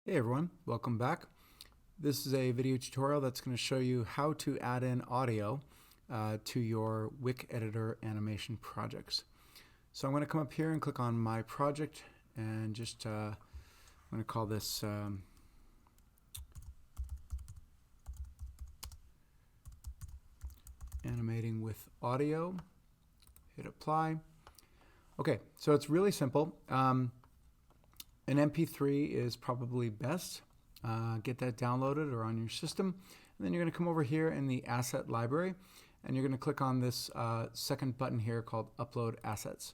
Hey everyone, welcome back. This is a video tutorial that's going to show you how to add in audio to your Wick editor animation projects. So I'm going to come up here and click on my project and just I'm going to call this animating with audio. Hit apply. Okay, so it's really simple. An MP3 is probably best. Get that downloaded or on your system. And then you're going to come over here in the asset library and you're going to click on this second button here called Upload Assets.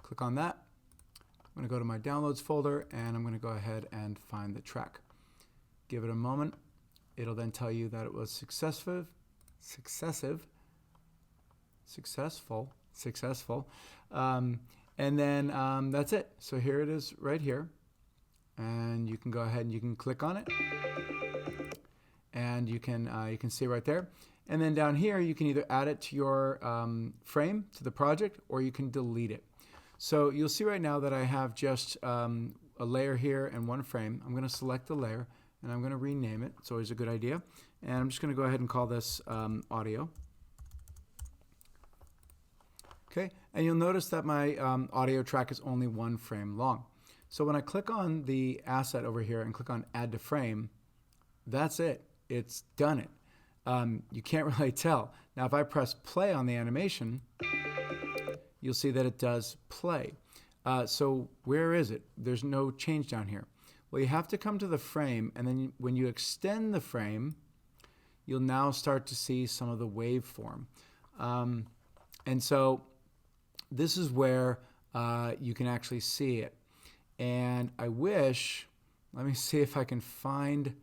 Click on that. I'm going to go to my Downloads folder and I'm going to go ahead and find the track. Give it a moment. It'll then tell you that it was successful. And then that's it. So here it is right here. And you can go ahead and you can click on it, and you can see right there. And then down here you can either add it to your frame, to the project, or you can delete it. So you'll see right now that I have just a layer here and one frame. I'm going to select the layer and I'm going to rename it. It's always a good idea. And I'm just going to go ahead and call this audio. Okay, and you'll notice that my audio track is only one frame long. So when I click on the asset over here and click on Add to Frame, that's it. It's done it. You can't really tell. Now if I press play on the animation, you'll see that it does play. So where is it? There's no change down here. Well, you have to come to the frame, and then when you extend the frame, you'll now start to see some of the waveform. And so this is where you can actually see it. And I wish, let me see if I can find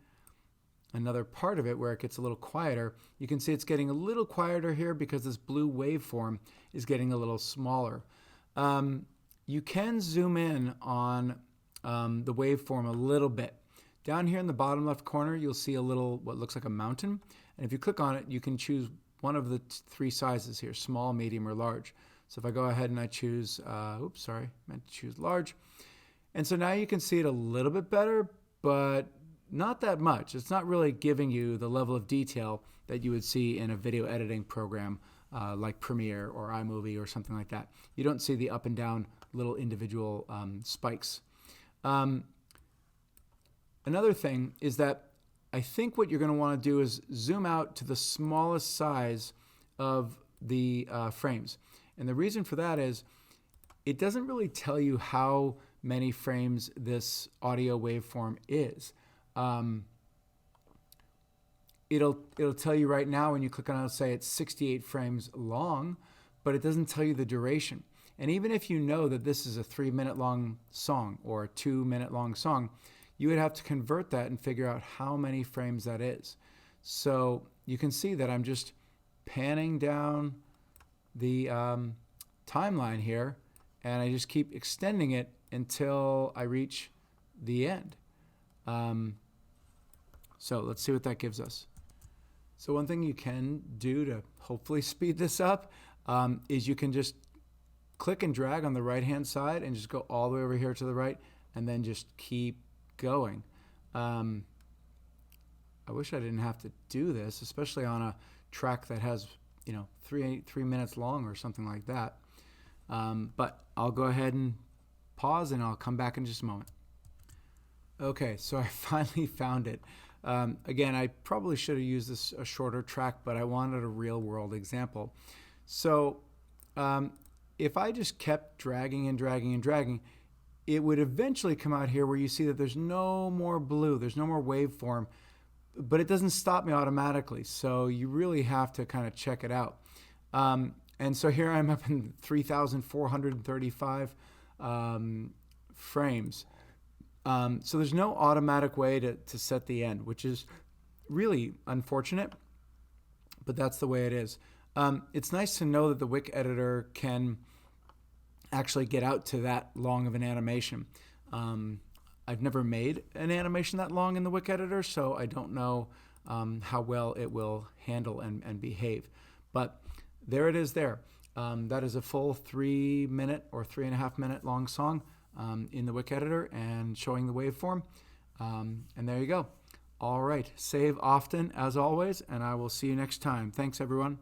another part of it where it gets a little quieter. You can see it's getting a little quieter here because this blue waveform is getting a little smaller. You can zoom in on the waveform a little bit. Down here in the bottom left corner, you'll see a little, what looks like a mountain. And if you click on it, you can choose one of the three sizes here, small, medium, or large. So if I go ahead and I choose, oops, sorry, meant to choose large. And so now you can see it a little bit better, but not that much. It's not really giving you the level of detail that you would see in a video editing program like Premiere or iMovie or something like that. You don't see the up and down little individual spikes. Another thing is that I think what you're going to want to do is zoom out to the smallest size of the frames. And the reason for that is it doesn't really tell you how many frames this audio waveform is. It'll tell you right now when you click on it, it'll say it's 68 frames long, but it doesn't tell you the duration. And even if you know that this is a 3-minute long song or a 2-minute long song, you would have to convert that and figure out how many frames that is. So you can see that I'm just panning down the timeline here, and I just keep extending it until I reach the end. So let's see what that gives us. So one thing you can do to hopefully speed this up is you can just click and drag on the right hand side and just go all the way over here to the right and then just keep going. I wish I didn't have to do this, especially on a track that has, you know, three minutes long or something like that. But I'll go ahead and pause and I'll come back in just a moment. Okay, so I finally found it. Again, I probably should have used this a shorter track, but I wanted a real world example. So if I just kept dragging and dragging and dragging, it would eventually come out here where you see that there's no more blue, there's no more waveform, but it doesn't stop me automatically. So you really have to kind of check it out. And so here I'm up in 3,435 frames. So there's no automatic way to set the end, which is really unfortunate, but that's the way it is. It's nice to know that the Wick editor can actually get out to that long of an animation. I've never made an animation that long in the Wick editor, so I don't know how well it will handle and behave. But there it is there. That is a full 3-minute or 3.5-minute long song in the Wick editor and showing the waveform. And there you go. All right. Save often, as always, and I will see you next time. Thanks, everyone.